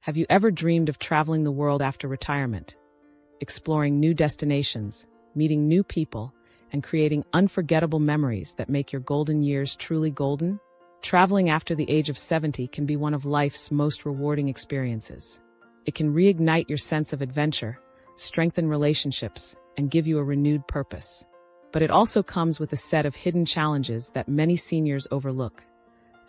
Have you ever dreamed of traveling the world after retirement, exploring new destinations, meeting new people, and creating unforgettable memories that make your golden years truly golden? Traveling after the age of 70 can be one of life's most rewarding experiences. It can reignite your sense of adventure, strengthen relationships, and give you a renewed purpose. But it also comes with a set of hidden challenges that many seniors overlook,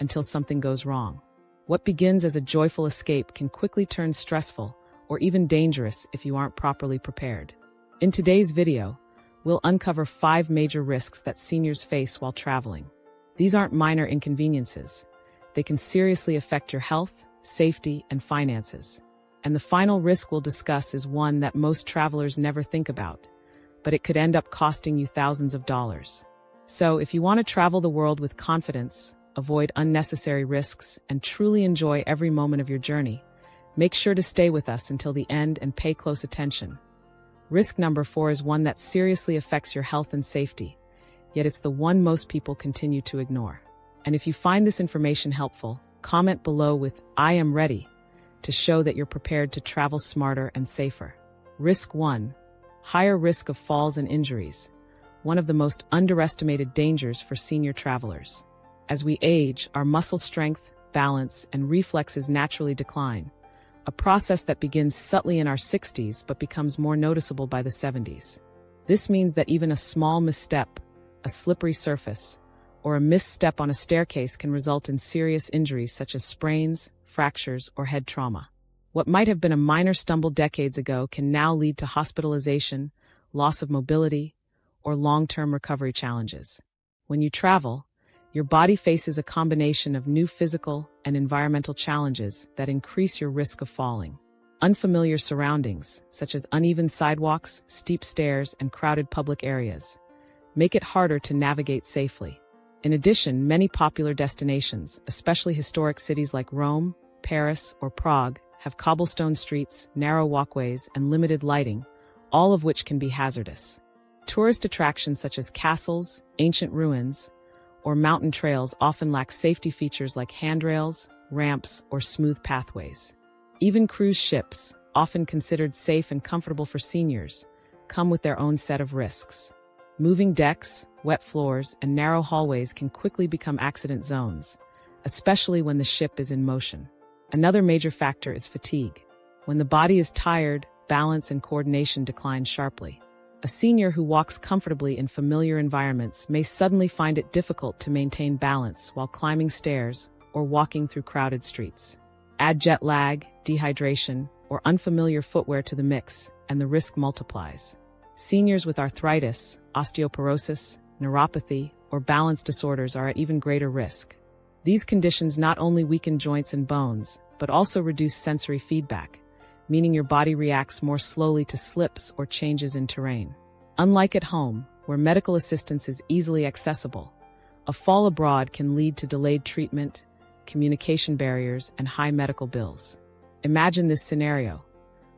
until something goes wrong. What begins as a joyful escape can quickly turn stressful or even dangerous if you aren't properly prepared. In today's video, we'll uncover 5 major risks that seniors face while traveling. These aren't minor inconveniences. They can seriously affect your health, safety, and finances. And the final risk we'll discuss is one that most travelers never think about, but it could end up costing you thousands of dollars. So if you want to travel the world with confidence, avoid unnecessary risks, and truly enjoy every moment of your journey, make sure to stay with us until the end and pay close attention. Risk number 4 is one that seriously affects your health and safety, yet it's the one most people continue to ignore. And if you find this information helpful, comment below with "I am ready" to show that you're prepared to travel smarter and safer. Risk 1. Higher risk of falls and injuries, one of the most underestimated dangers for senior travelers. As we age, our muscle strength, balance, and reflexes naturally decline, a process that begins subtly in our 60s but becomes more noticeable by the 70s. This means that even a small misstep, a slippery surface, or a misstep on a staircase can result in serious injuries such as sprains, fractures, or head trauma. What might have been a minor stumble decades ago can now lead to hospitalization, loss of mobility, or long-term recovery challenges. When you travel, your body faces a combination of new physical and environmental challenges that increase your risk of falling. Unfamiliar surroundings, such as uneven sidewalks, steep stairs, and crowded public areas, make it harder to navigate safely. In addition, many popular destinations, especially historic cities like Rome, Paris, or Prague, have cobblestone streets, narrow walkways, and limited lighting, all of which can be hazardous. Tourist attractions such as castles, ancient ruins, or mountain trails often lack safety features like handrails, ramps, or smooth pathways. Even cruise ships, often considered safe and comfortable for seniors, come with their own set of risks. Moving decks, wet floors, and narrow hallways can quickly become accident zones, especially when the ship is in motion. Another major factor is fatigue. When the body is tired, balance and coordination decline sharply. A senior who walks comfortably in familiar environments may suddenly find it difficult to maintain balance while climbing stairs or walking through crowded streets. Add jet lag, dehydration, or unfamiliar footwear to the mix, and the risk multiplies. Seniors with arthritis, osteoporosis, neuropathy, or balance disorders are at even greater risk. These conditions not only weaken joints and bones, but also reduce sensory feedback, meaning your body reacts more slowly to slips or changes in terrain. Unlike at home, where medical assistance is easily accessible, a fall abroad can lead to delayed treatment, communication barriers, and high medical bills. Imagine this scenario.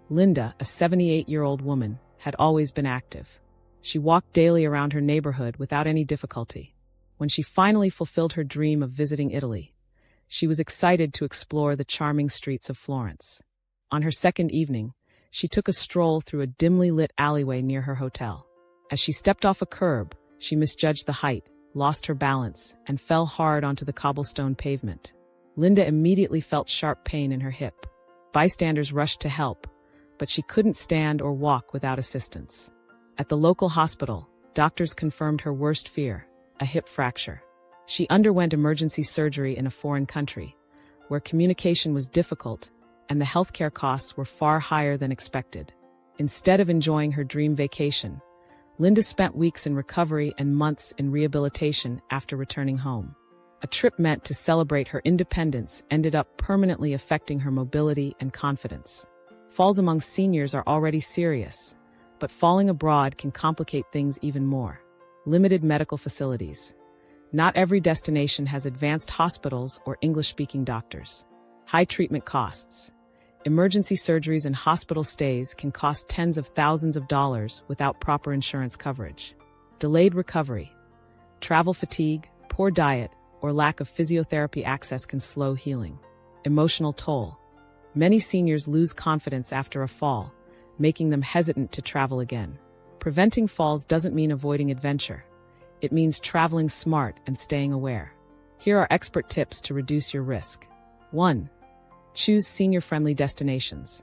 Linda, a 78-year-old woman, had always been active. She walked daily around her neighborhood without any difficulty. When she finally fulfilled her dream of visiting Italy, she was excited to explore the charming streets of Florence. On her second evening, she took a stroll through a dimly lit alleyway near her hotel. As she stepped off a curb, she misjudged the height, lost her balance, and fell hard onto the cobblestone pavement. Linda immediately felt sharp pain in her hip. Bystanders rushed to help, but she couldn't stand or walk without assistance. At the local hospital, doctors confirmed her worst fear, a hip fracture. She underwent emergency surgery in a foreign country, where communication was difficult and the healthcare costs were far higher than expected. Instead of enjoying her dream vacation, Linda spent weeks in recovery and months in rehabilitation after returning home. A trip meant to celebrate her independence ended up permanently affecting her mobility and confidence. Falls among seniors are already serious, but falling abroad can complicate things even more. Limited medical facilities. Not every destination has advanced hospitals or English-speaking doctors. High treatment costs. Emergency surgeries and hospital stays can cost tens of thousands of dollars without proper insurance coverage. Delayed recovery. Travel fatigue, poor diet, or lack of physiotherapy access can slow healing. Emotional toll. Many seniors lose confidence after a fall, making them hesitant to travel again. Preventing falls doesn't mean avoiding adventure. It means traveling smart and staying aware. Here are expert tips to reduce your risk. 1. Choose senior-friendly destinations.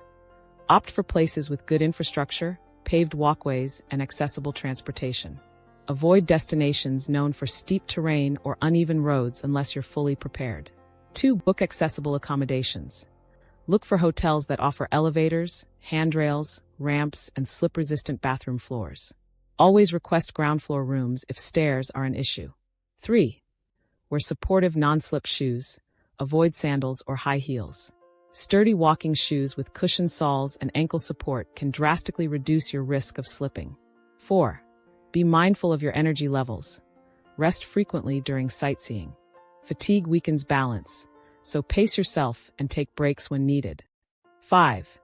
Opt for places with good infrastructure, paved walkways, and accessible transportation. Avoid destinations known for steep terrain or uneven roads unless you're fully prepared. 2. Book accessible accommodations. Look for hotels that offer elevators, handrails, ramps, and slip-resistant bathroom floors. Always request ground floor rooms if stairs are an issue. 3. Wear supportive non-slip shoes. Avoid sandals or high heels. Sturdy walking shoes with cushioned soles and ankle support can drastically reduce your risk of slipping. 4. Be mindful of your energy levels. Rest frequently during sightseeing. Fatigue weakens balance, so pace yourself and take breaks when needed. 5.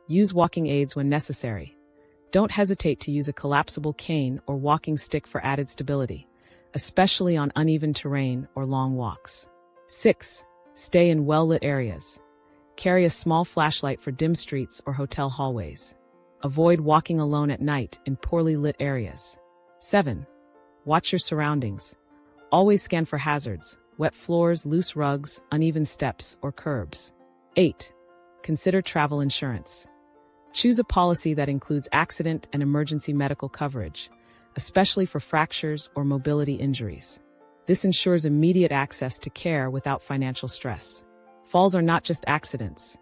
Use walking aids when necessary. Don't hesitate to use a collapsible cane or walking stick for added stability, especially on uneven terrain or long walks. 6. Stay in well-lit areas. Carry a small flashlight for dim streets or hotel hallways. Avoid walking alone at night in poorly lit areas. 7. Watch your surroundings. Always scan for hazards, wet floors, loose rugs, uneven steps, or curbs. 8. Consider travel insurance. Choose a policy that includes accident and emergency medical coverage, especially for fractures or mobility injuries. This ensures immediate access to care without financial stress. Falls are not just accidents.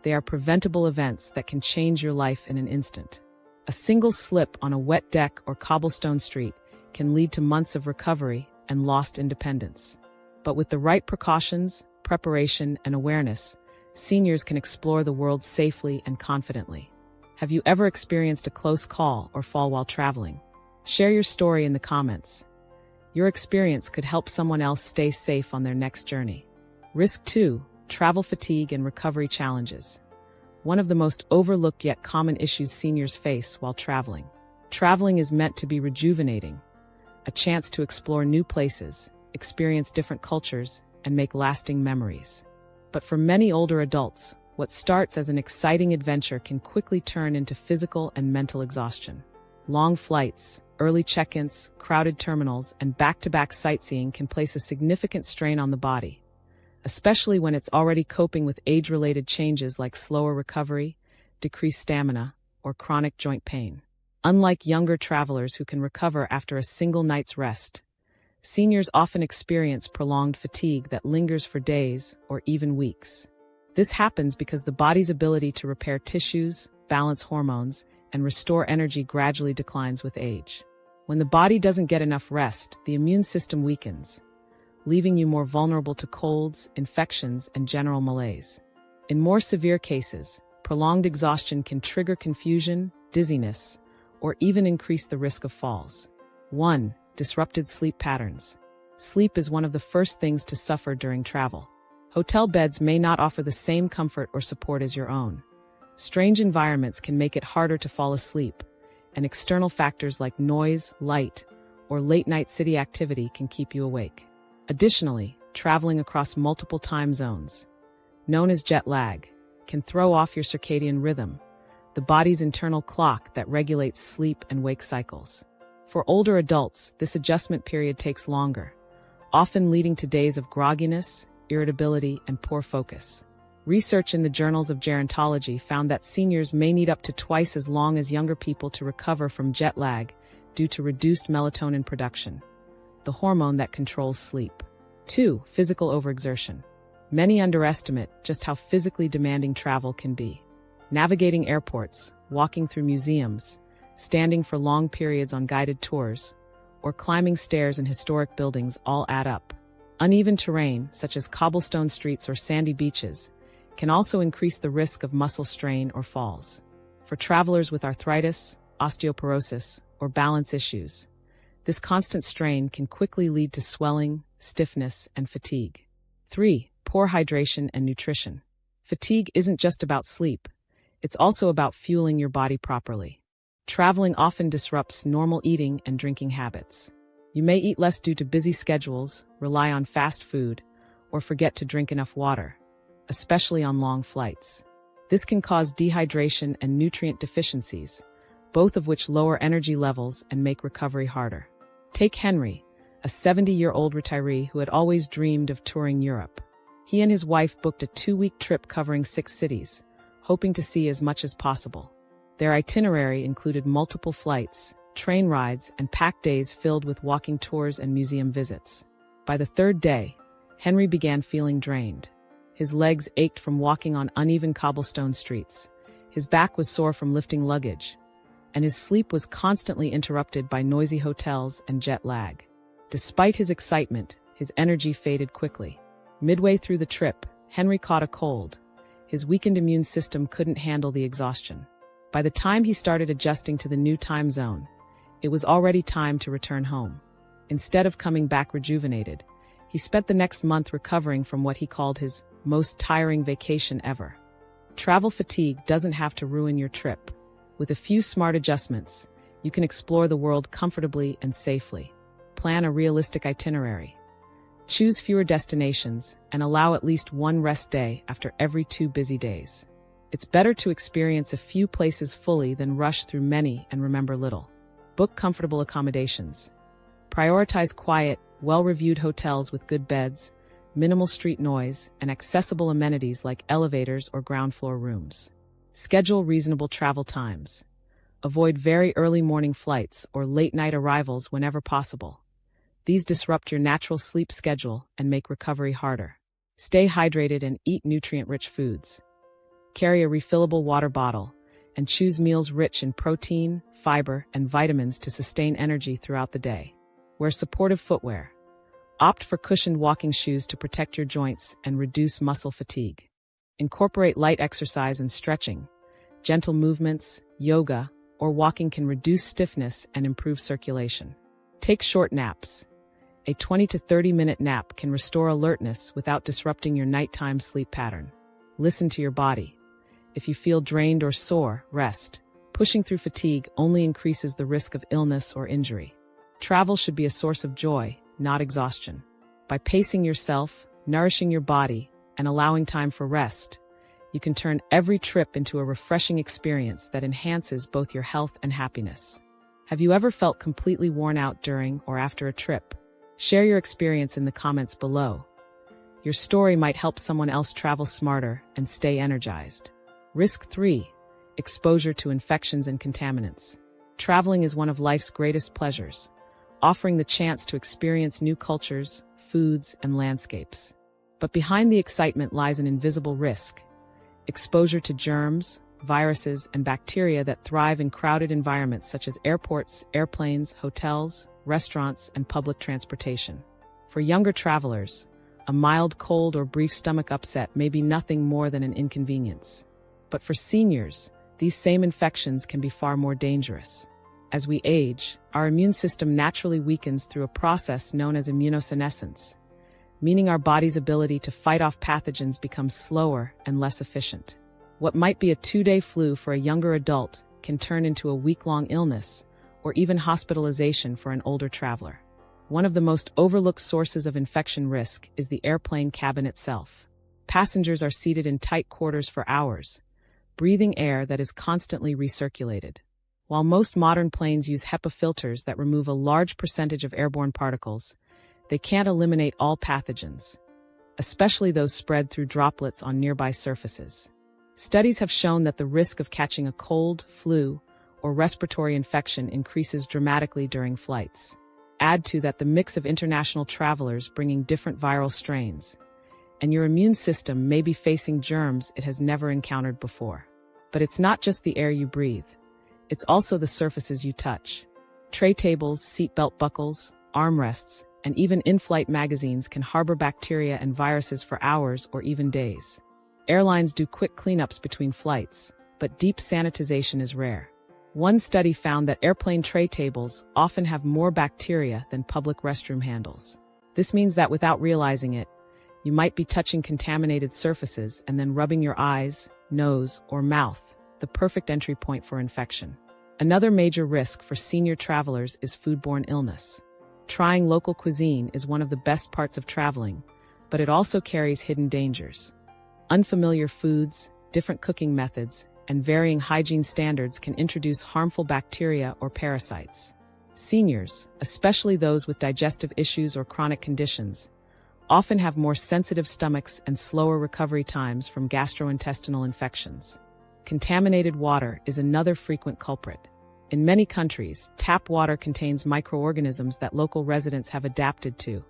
They are preventable events that can change your life in an instant. A single slip on a wet deck or cobblestone street can lead to months of recovery and lost independence. But with the right precautions, preparation, and awareness, seniors can explore the world safely and confidently. Have you ever experienced a close call or fall while traveling? Share your story in the comments. Your experience could help someone else stay safe on their next journey. Risk 2. Travel fatigue and recovery challenges. One of the most overlooked yet common issues seniors face while traveling. Traveling is meant to be rejuvenating, a chance to explore new places, experience different cultures, and make lasting memories. But for many older adults, what starts as an exciting adventure can quickly turn into physical and mental exhaustion. Long flights, early check-ins, crowded terminals, and back-to-back sightseeing can place a significant strain on the body, especially when it's already coping with age-related changes like slower recovery, decreased stamina, or chronic joint pain. Unlike younger travelers who can recover after a single night's rest, seniors often experience prolonged fatigue that lingers for days or even weeks. This happens because the body's ability to repair tissues, balance hormones, and restore energy gradually declines with age. When the body doesn't get enough rest, the immune system weakens, leaving you more vulnerable to colds, infections, and general malaise. In more severe cases, prolonged exhaustion can trigger confusion, dizziness, or even increase the risk of falls. 1. Disrupted sleep patterns. Sleep is one of the first things to suffer during travel. Hotel beds may not offer the same comfort or support as your own. Strange environments can make it harder to fall asleep, and external factors like noise, light, or late-night city activity can keep you awake. Additionally, traveling across multiple time zones, known as jet lag, can throw off your circadian rhythm, the body's internal clock that regulates sleep and wake cycles. For older adults, this adjustment period takes longer, often leading to days of grogginess, irritability, and poor focus. Research in the journals of gerontology found that seniors may need up to twice as long as younger people to recover from jet lag due to reduced melatonin production, the hormone that controls sleep. 2. Physical overexertion. Many underestimate just how physically demanding travel can be. Navigating airports, walking through museums, standing for long periods on guided tours, or climbing stairs in historic buildings all add up. Uneven terrain, such as cobblestone streets or sandy beaches, can also increase the risk of muscle strain or falls. For travelers with arthritis, osteoporosis, or balance issues, this constant strain can quickly lead to swelling, stiffness, and fatigue. 3. Poor hydration and nutrition. Fatigue isn't just about sleep, it's also about fueling your body properly. Traveling often disrupts normal eating and drinking habits. You may eat less due to busy schedules, rely on fast food, or forget to drink enough water, especially on long flights. This can cause dehydration and nutrient deficiencies, both of which lower energy levels and make recovery harder. Take Henry, a 70-year-old retiree who had always dreamed of touring Europe. He and his wife booked a 2-week trip covering 6 cities, hoping to see as much as possible. Their itinerary included multiple flights, train rides, and packed days filled with walking tours and museum visits. By the 3rd day, Henry began feeling drained. His legs ached from walking on uneven cobblestone streets, his back was sore from lifting luggage, and his sleep was constantly interrupted by noisy hotels and jet lag. Despite his excitement, his energy faded quickly. Midway through the trip, Henry caught a cold. His weakened immune system couldn't handle the exhaustion. By the time he started adjusting to the new time zone, it was already time to return home. Instead of coming back rejuvenated, he spent the next month recovering from what he called his most tiring vacation ever. Travel fatigue doesn't have to ruin your trip. With a few smart adjustments, you can explore the world comfortably and safely. Plan a realistic itinerary. Choose fewer destinations and allow at least one rest day after every 2 busy days. It's better to experience a few places fully than rush through many and remember little. Book comfortable accommodations. Prioritize quiet, well-reviewed hotels with good beds, minimal street noise, and accessible amenities like elevators or ground floor rooms. Schedule reasonable travel times. Avoid very early morning flights or late-night arrivals whenever possible. These disrupt your natural sleep schedule and make recovery harder. Stay hydrated and eat nutrient-rich foods. Carry a refillable water bottle and choose meals rich in protein, fiber, and vitamins to sustain energy throughout the day. Wear supportive footwear. Opt for cushioned walking shoes to protect your joints and reduce muscle fatigue. Incorporate light exercise and stretching. Gentle movements, yoga, or walking can reduce stiffness and improve circulation. Take short naps. A 20 to 30-minute nap can restore alertness without disrupting your nighttime sleep pattern. Listen to your body. If you feel drained or sore, rest. Pushing through fatigue only increases the risk of illness or injury. Travel should be a source of joy, not exhaustion. By pacing yourself, nourishing your body, and allowing time for rest, you can turn every trip into a refreshing experience that enhances both your health and happiness. Have you ever felt completely worn out during or after a trip? Share your experience in the comments below. Your story might help someone else travel smarter and stay energized. Risk 3. Exposure to infections and contaminants. Traveling is one of life's greatest pleasures, offering the chance to experience new cultures, foods, and landscapes. But behind the excitement lies an invisible risk: exposure to germs, viruses, and bacteria that thrive in crowded environments such as airports, airplanes, hotels, restaurants, and public transportation. For younger travelers, a mild cold or brief stomach upset may be nothing more than an inconvenience. But for seniors, these same infections can be far more dangerous. As we age, our immune system naturally weakens through a process known as immunosenescence, meaning our body's ability to fight off pathogens becomes slower and less efficient. What might be a 2-day flu for a younger adult can turn into a week-long illness or even hospitalization for an older traveler. One of the most overlooked sources of infection risk is the airplane cabin itself. Passengers are seated in tight quarters for hours, breathing air that is constantly recirculated. While most modern planes use HEPA filters that remove a large percentage of airborne particles, they can't eliminate all pathogens, especially those spread through droplets on nearby surfaces. Studies have shown that the risk of catching a cold, flu, or respiratory infection increases dramatically during flights. Add to that the mix of international travelers bringing different viral strains, and your immune system may be facing germs it has never encountered before. But it's not just the air you breathe. It's also the surfaces you touch. Tray tables, seatbelt buckles, armrests, and even in-flight magazines can harbor bacteria and viruses for hours or even days. Airlines do quick cleanups between flights, but deep sanitization is rare. One study found that airplane tray tables often have more bacteria than public restroom handles. This means that without realizing it, you might be touching contaminated surfaces and then rubbing your eyes, nose, or mouth, the perfect entry point for infection. Another major risk for senior travelers is foodborne illness. Trying local cuisine is one of the best parts of traveling, but it also carries hidden dangers. Unfamiliar foods, different cooking methods, and varying hygiene standards can introduce harmful bacteria or parasites. Seniors, especially those with digestive issues or chronic conditions, often have more sensitive stomachs and slower recovery times from gastrointestinal infections. Contaminated water is another frequent culprit. In many countries, tap water contains microorganisms that local residents have adapted to,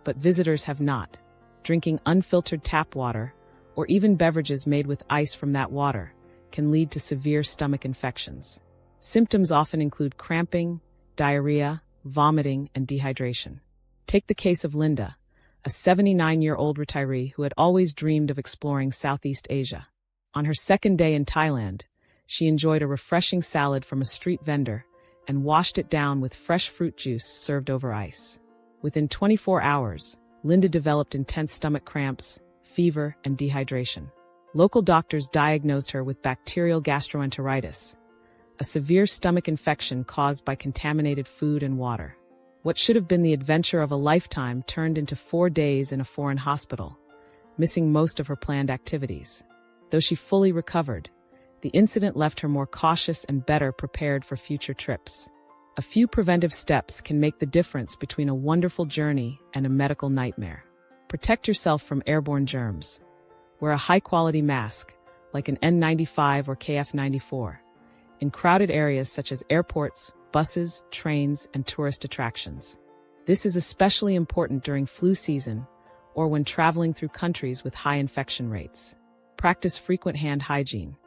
but visitors have not. Drinking unfiltered tap water, or even beverages made with ice from that water, can lead to severe stomach infections. Symptoms often include cramping, diarrhea, vomiting, and dehydration. Take the case of Linda, a 79-year-old retiree who had always dreamed of exploring Southeast Asia. On her second day in Thailand, she enjoyed a refreshing salad from a street vendor and washed it down with fresh fruit juice served over ice. Within 24 hours, Linda developed intense stomach cramps, fever, and dehydration. Local doctors diagnosed her with bacterial gastroenteritis, a severe stomach infection caused by contaminated food and water. What should have been the adventure of a lifetime turned into 4 days in a foreign hospital, missing most of her planned activities. Though she fully recovered, the incident left her more cautious and better prepared for future trips. A few preventive steps can make the difference between a wonderful journey and a medical nightmare. Protect yourself from airborne germs. Wear a high-quality mask, like an N95 or KF94, in crowded areas such as airports, buses, trains, and tourist attractions. This is especially important during flu season or when traveling through countries with high infection rates. Practice frequent hand hygiene.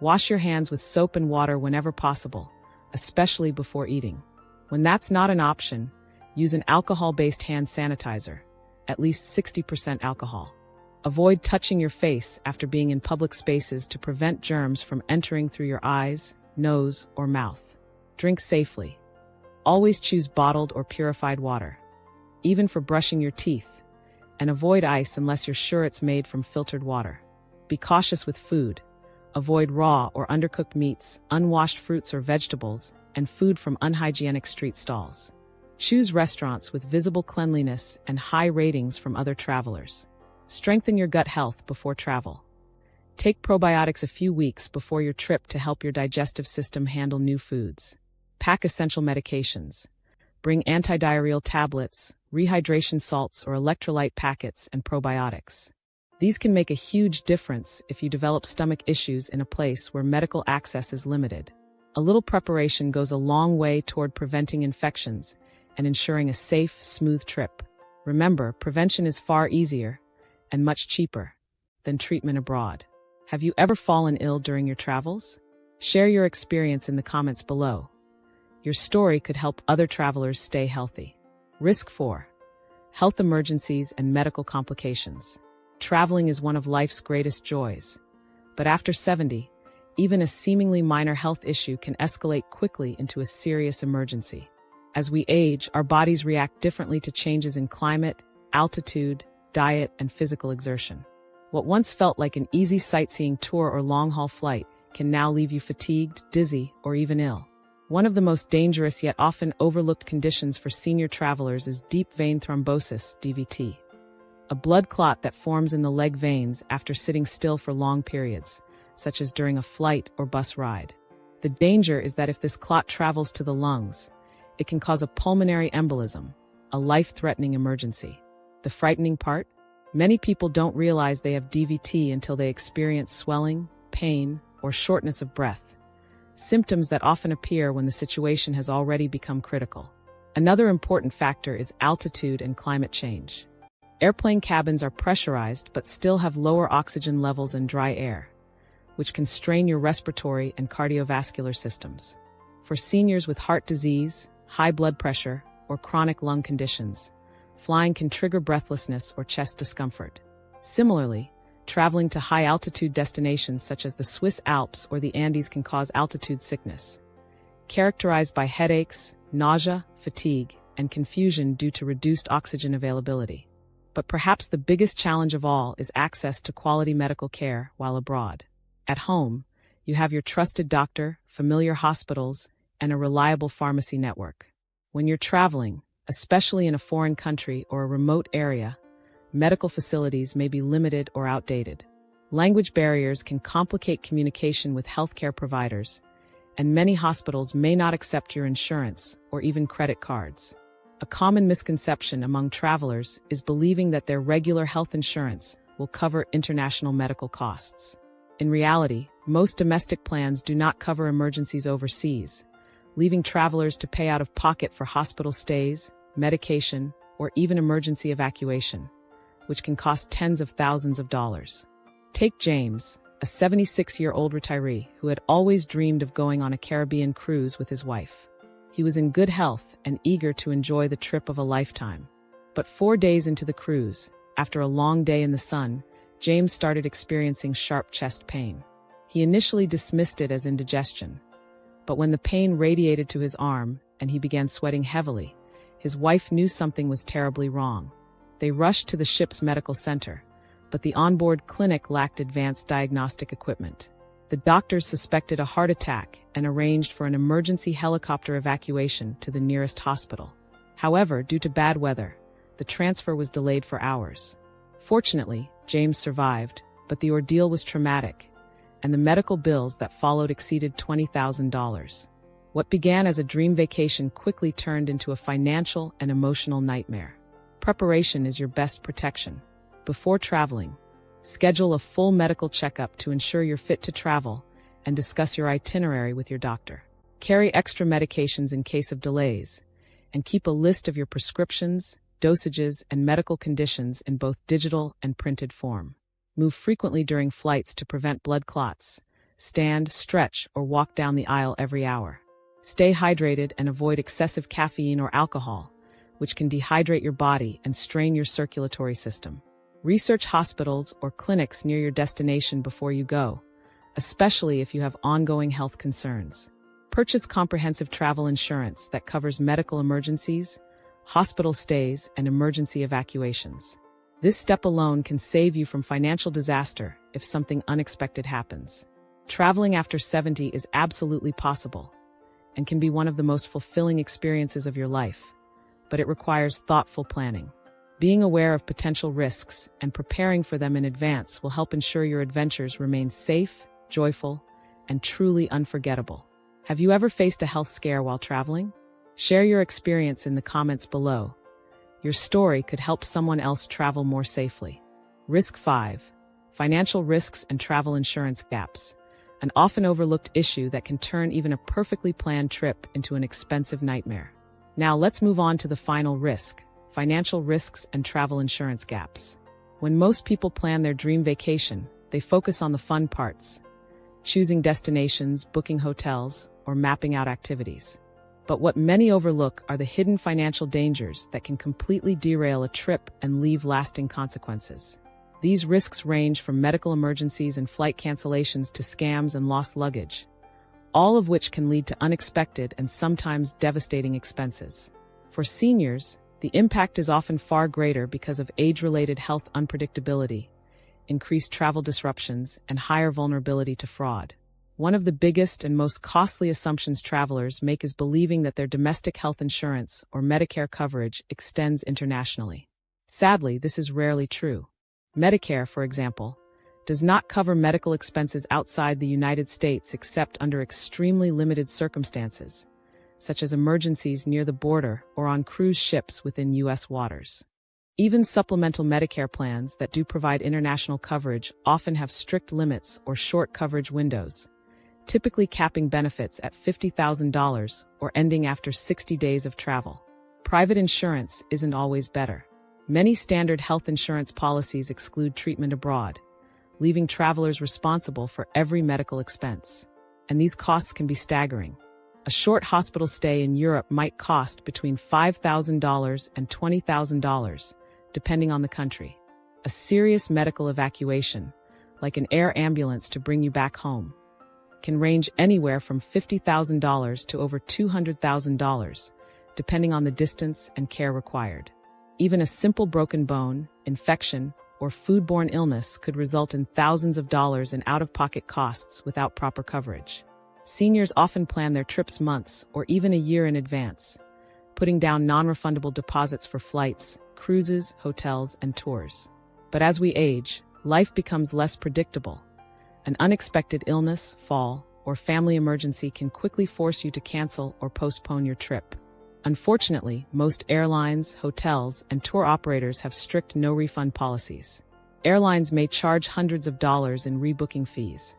Wash your hands with soap and water whenever possible, especially before eating. When that's not an option, use an alcohol-based hand sanitizer, at least 60% alcohol. Avoid touching your face after being in public spaces to prevent germs from entering through your eyes, nose, or mouth. Drink safely. Always choose bottled or purified water, even for brushing your teeth, and avoid ice unless you're sure it's made from filtered water. Be cautious with food. Avoid raw or undercooked meats, unwashed fruits or vegetables, and food from unhygienic street stalls. Choose restaurants with visible cleanliness and high ratings from other travelers. Strengthen your gut health before travel. Take probiotics a few weeks before your trip to help your digestive system handle new foods. Pack essential medications. Bring antidiarrheal tablets, rehydration salts or electrolyte packets, and probiotics. These can make a huge difference if you develop stomach issues in a place where medical access is limited. A little preparation goes a long way toward preventing infections and ensuring a safe, smooth trip. Remember, prevention is far easier and much cheaper than treatment abroad. Have you ever fallen ill during your travels? Share your experience in the comments below. Your story could help other travelers stay healthy. Risk 4. Health emergencies and medical complications. Traveling is one of life's greatest joys. But after 70, even a seemingly minor health issue can escalate quickly into a serious emergency. As we age, our bodies react differently to changes in climate, altitude, diet, and physical exertion. What once felt like an easy sightseeing tour or long-haul flight can now leave you fatigued, dizzy, or even ill. One of the most dangerous yet often overlooked conditions for senior travelers is deep vein thrombosis, DVT. A blood clot that forms in the leg veins after sitting still for long periods, such as during a flight or bus ride. The danger is that if this clot travels to the lungs, it can cause a pulmonary embolism, a life-threatening emergency. The frightening part? Many people don't realize they have DVT until they experience swelling, pain, or shortness of breath, symptoms that often appear when the situation has already become critical. Another important factor is altitude and climate change. Airplane cabins are pressurized but still have lower oxygen levels and dry air, which can strain your respiratory and cardiovascular systems. For seniors with heart disease, high blood pressure, or chronic lung conditions, flying can trigger breathlessness or chest discomfort. Similarly, traveling to high-altitude destinations such as the Swiss Alps or the Andes can cause altitude sickness, characterized by headaches, nausea, fatigue, and confusion due to reduced oxygen availability. But perhaps the biggest challenge of all is access to quality medical care while abroad. At home, you have your trusted doctor, familiar hospitals, and a reliable pharmacy network. When you're traveling, especially in a foreign country or a remote area, medical facilities may be limited or outdated. Language barriers can complicate communication with healthcare providers, and many hospitals may not accept your insurance or even credit cards. A common misconception among travelers is believing that their regular health insurance will cover international medical costs. In reality, most domestic plans do not cover emergencies overseas, leaving travelers to pay out of pocket for hospital stays, medication, or even emergency evacuation, which can cost tens of thousands of dollars. Take James, a 76-year-old retiree who had always dreamed of going on a Caribbean cruise with his wife. He was in good health and eager to enjoy the trip of a lifetime. But 4 days into the cruise, after a long day in the sun, James started experiencing sharp chest pain. He initially dismissed it as indigestion, but when the pain radiated to his arm and he began sweating heavily, his wife knew something was terribly wrong. They rushed to the ship's medical center, but the onboard clinic lacked advanced diagnostic equipment. The doctors suspected a heart attack and arranged for an emergency helicopter evacuation to the nearest hospital. However, due to bad weather, the transfer was delayed for hours. Fortunately, James survived, but the ordeal was traumatic, and the medical bills that followed exceeded $20,000. What began as a dream vacation quickly turned into a financial and emotional nightmare. Preparation is your best protection. Before traveling, schedule a full medical checkup to ensure you're fit to travel and discuss your itinerary with your doctor. Carry extra medications in case of delays, and keep a list of your prescriptions, dosages, and medical conditions in both digital and printed form. Move frequently during flights to prevent blood clots. Stand, stretch, or walk down the aisle every hour. Stay hydrated and avoid excessive caffeine or alcohol, which can dehydrate your body and strain your circulatory system. Research hospitals or clinics near your destination before you go, especially if you have ongoing health concerns. Purchase comprehensive travel insurance that covers medical emergencies, hospital stays, and emergency evacuations. This step alone can save you from financial disaster if something unexpected happens. Traveling after 70 is absolutely possible and can be one of the most fulfilling experiences of your life, but it requires thoughtful planning. Being aware of potential risks and preparing for them in advance will help ensure your adventures remain safe, joyful, and truly unforgettable. Have you ever faced a health scare while traveling? Share your experience in the comments below. Your story could help someone else travel more safely. Risk 5. Financial risks and travel insurance gaps. An often overlooked issue that can turn even a perfectly planned trip into an expensive nightmare. Now let's move on to the final risk: financial risks and travel insurance gaps. When most people plan their dream vacation, they focus on the fun parts, choosing destinations, booking hotels, or mapping out activities. But what many overlook are the hidden financial dangers that can completely derail a trip and leave lasting consequences. These risks range from medical emergencies and flight cancellations to scams and lost luggage, all of which can lead to unexpected and sometimes devastating expenses. For seniors, the impact is often far greater because of age-related health unpredictability, increased travel disruptions, and higher vulnerability to fraud. One of the biggest and most costly assumptions travelers make is believing that their domestic health insurance or Medicare coverage extends internationally. Sadly, this is rarely true. Medicare, for example, does not cover medical expenses outside the United States except under extremely limited circumstances, such as emergencies near the border or on cruise ships within U.S. waters. Even supplemental Medicare plans that do provide international coverage often have strict limits or short coverage windows, typically capping benefits at $50,000 or ending after 60 days of travel. Private insurance isn't always better. Many standard health insurance policies exclude treatment abroad, leaving travelers responsible for every medical expense. And these costs can be staggering. A short hospital stay in Europe might cost between $5,000 and $20,000, depending on the country. A serious medical evacuation, like an air ambulance to bring you back home, can range anywhere from $50,000 to over $200,000, depending on the distance and care required. Even a simple broken bone, infection, or foodborne illness could result in thousands of dollars in out-of-pocket costs without proper coverage. Seniors often plan their trips months or even a year in advance, putting down non-refundable deposits for flights, cruises, hotels, and tours. But as we age, life becomes less predictable. An unexpected illness, fall, or family emergency can quickly force you to cancel or postpone your trip. Unfortunately, most airlines, hotels, and tour operators have strict no-refund policies. Airlines may charge hundreds of dollars in rebooking fees,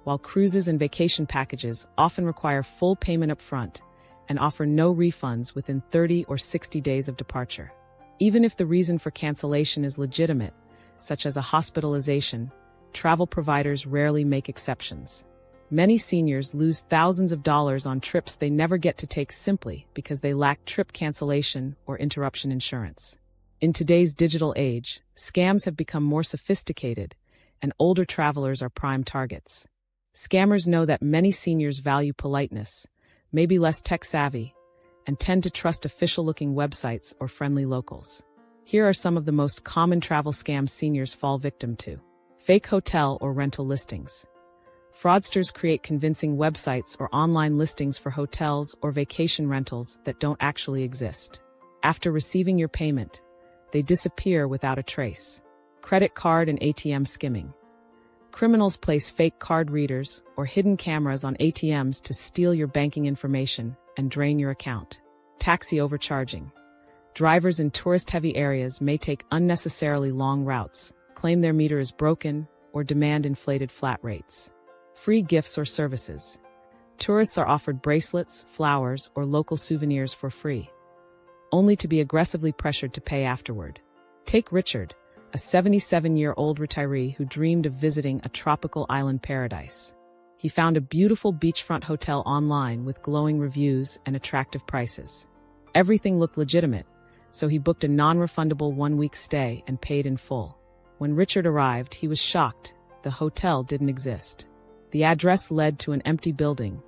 while cruises and vacation packages often require full payment up front and offer no refunds within 30 or 60 days of departure. Even if the reason for cancellation is legitimate, such as a hospitalization, travel providers rarely make exceptions. Many seniors lose thousands of dollars on trips they never get to take simply because they lack trip cancellation or interruption insurance. In today's digital age, scams have become more sophisticated, and older travelers are prime targets. Scammers know that many seniors value politeness, may be less tech-savvy, and tend to trust official-looking websites or friendly locals. Here are some of the most common travel scams seniors fall victim to. Fake hotel or rental listings. Fraudsters create convincing websites or online listings for hotels or vacation rentals that don't actually exist. After receiving your payment, they disappear without a trace. Credit card and ATM skimming. Criminals place fake card readers or hidden cameras on ATMs to steal your banking information and drain your account. Taxi overcharging. Drivers in tourist-heavy areas may take unnecessarily long routes, claim their meter is broken, or demand inflated flat rates. Free gifts or services. Tourists are offered bracelets, flowers, or local souvenirs for free, only to be aggressively pressured to pay afterward. Take Richard, a 77-year-old retiree who dreamed of visiting a tropical island paradise. He found a beautiful beachfront hotel online with glowing reviews and attractive prices. Everything looked legitimate, so he booked a non-refundable one-week stay and paid in full. When Richard arrived, he was shocked. The hotel didn't exist. The address led to an empty building,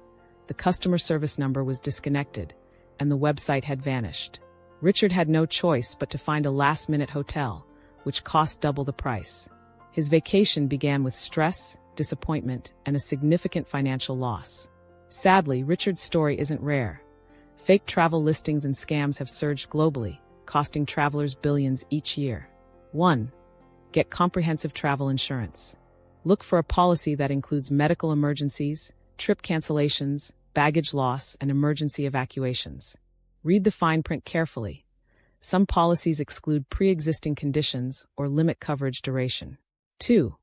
the customer service number was disconnected, and the website had vanished. Richard had no choice but to find a last-minute hotel, which cost double the price. His vacation began with stress, disappointment, and a significant financial loss. Sadly, Richard's story isn't rare. Fake travel listings and scams have surged globally, costing travelers billions each year. 1. Get comprehensive travel insurance. Look for a policy that includes medical emergencies, trip cancellations, baggage loss, and emergency evacuations. Read the fine print carefully. Some policies exclude pre-existing conditions or limit coverage duration. 2.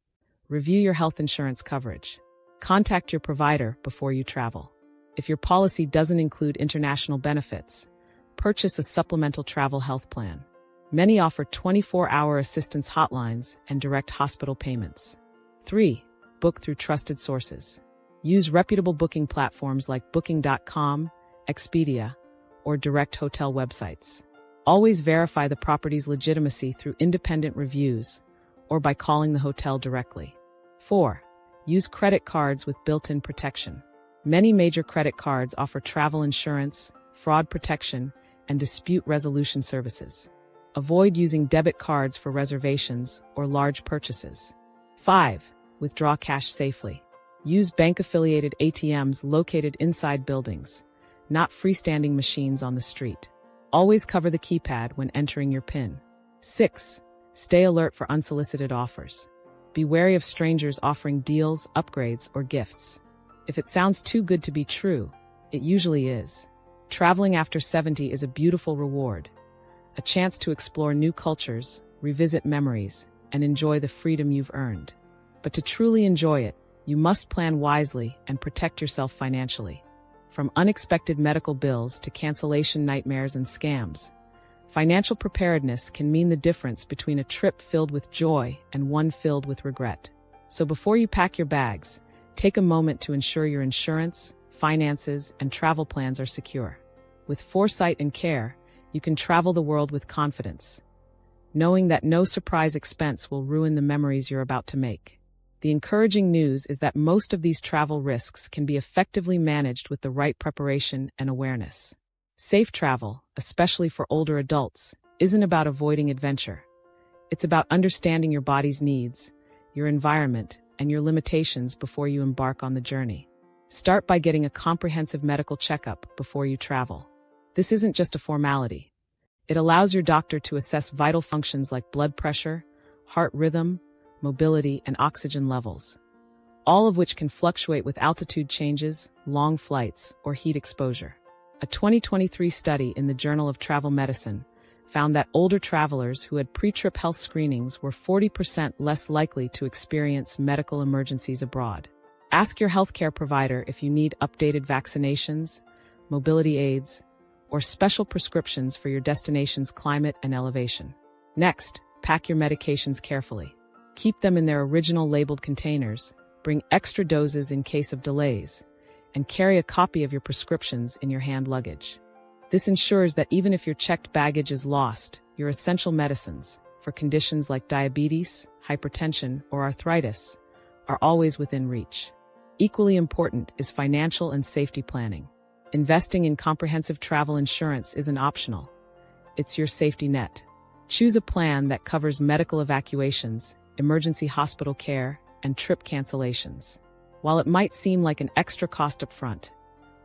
Review your health insurance coverage. Contact your provider before you travel. If your policy doesn't include international benefits, purchase a supplemental travel health plan. Many offer 24-hour assistance hotlines and direct hospital payments. 3. Book through trusted sources. Use reputable booking platforms like Booking.com, Expedia, or direct hotel websites. Always verify the property's legitimacy through independent reviews or by calling the hotel directly. 4. Use credit cards with built-in protection. Many major credit cards offer travel insurance, fraud protection, and dispute resolution services. Avoid using debit cards for reservations or large purchases. 5. Withdraw cash safely. Use bank-affiliated ATMs located inside buildings, not freestanding machines on the street. Always cover the keypad when entering your PIN. 6. Stay alert for unsolicited offers. Be wary of strangers offering deals, upgrades, or gifts. If it sounds too good to be true, it usually is. Traveling after 70 is a beautiful reward, a chance to explore new cultures, revisit memories, and enjoy the freedom you've earned. But to truly enjoy it, you must plan wisely and protect yourself financially. From unexpected medical bills to cancellation nightmares and scams, financial preparedness can mean the difference between a trip filled with joy and one filled with regret. So before you pack your bags, take a moment to ensure your insurance, finances, and travel plans are secure. With foresight and care, you can travel the world with confidence, knowing that no surprise expense will ruin the memories you're about to make. The encouraging news is that most of these travel risks can be effectively managed with the right preparation and awareness. Safe travel, especially for older adults, isn't about avoiding adventure. It's about understanding your body's needs, your environment, and your limitations before you embark on the journey. Start by getting a comprehensive medical checkup before you travel. This isn't just a formality. It allows your doctor to assess vital functions like blood pressure, heart rhythm, mobility, and oxygen levels, all of which can fluctuate with altitude changes, long flights, or heat exposure. A 2023 study in the Journal of Travel Medicine found that older travelers who had pre-trip health screenings were 40% less likely to experience medical emergencies abroad. Ask your healthcare provider if you need updated vaccinations, mobility aids, or special prescriptions for your destination's climate and elevation. Next, pack your medications carefully. Keep them in their original labeled containers, bring extra doses in case of delays, and carry a copy of your prescriptions in your hand luggage. This ensures that even if your checked baggage is lost, your essential medicines, for conditions like diabetes, hypertension, or arthritis, are always within reach. Equally important is financial and safety planning. Investing in comprehensive travel insurance isn't optional. It's your safety net. Choose a plan that covers medical evacuations, emergency hospital care, and trip cancellations. While it might seem like an extra cost up front,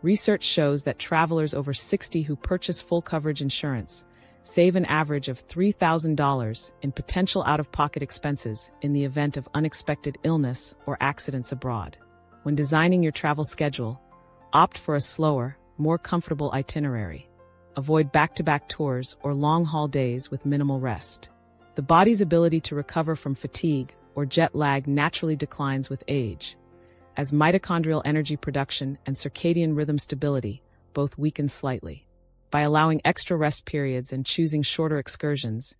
research shows that travelers over 60 who purchase full coverage insurance save an average of $3,000 in potential out-of-pocket expenses in the event of unexpected illness or accidents abroad. When designing your travel schedule, opt for a slower, more comfortable itinerary. Avoid back-to-back tours or long-haul days with minimal rest. The body's ability to recover from fatigue or jet lag naturally declines with age, as mitochondrial energy production and circadian rhythm stability both weaken slightly. By allowing extra rest periods and choosing shorter excursions,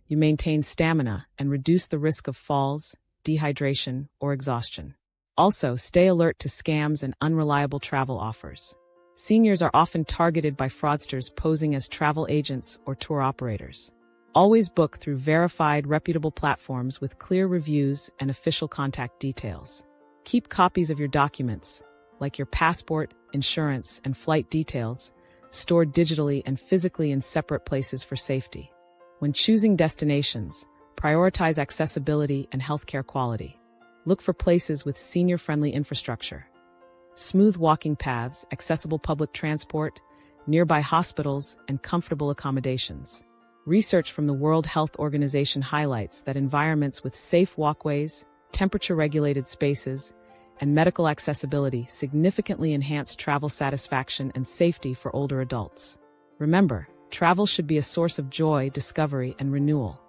you maintain stamina and reduce the risk of falls, dehydration, or exhaustion. Also, stay alert to scams and unreliable travel offers. Seniors are often targeted by fraudsters posing as travel agents or tour operators. Always book through verified, reputable platforms with clear reviews and official contact details. Keep copies of your documents, like your passport, insurance, and flight details, stored digitally and physically in separate places for safety. When choosing destinations, prioritize accessibility and healthcare quality. Look for places with senior-friendly infrastructure, smooth walking paths, accessible public transport, nearby hospitals, and comfortable accommodations. Research from the World Health Organization highlights that environments with safe walkways, temperature-regulated spaces, and medical accessibility significantly enhance travel satisfaction and safety for older adults. Remember, travel should be a source of joy, discovery, and renewal,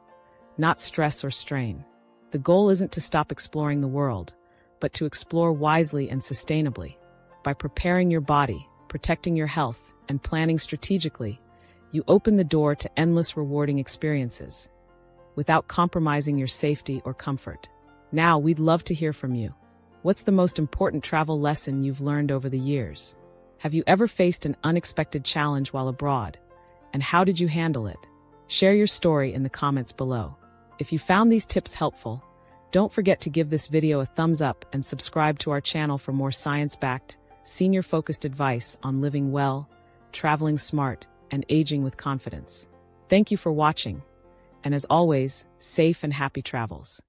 not stress or strain. The goal isn't to stop exploring the world, but to explore wisely and sustainably. By preparing your body, protecting your health, and planning strategically, you open the door to endless rewarding experiences, without compromising your safety or comfort. Now, we'd love to hear from you. What's the most important travel lesson you've learned over the years? Have you ever faced an unexpected challenge while abroad? And how did you handle it? Share your story in the comments below. If you found these tips helpful, don't forget to give this video a thumbs up and subscribe to our channel for more science-backed, senior-focused advice on living well, traveling smart, and aging with confidence. Thank you for watching, and as always, safe and happy travels.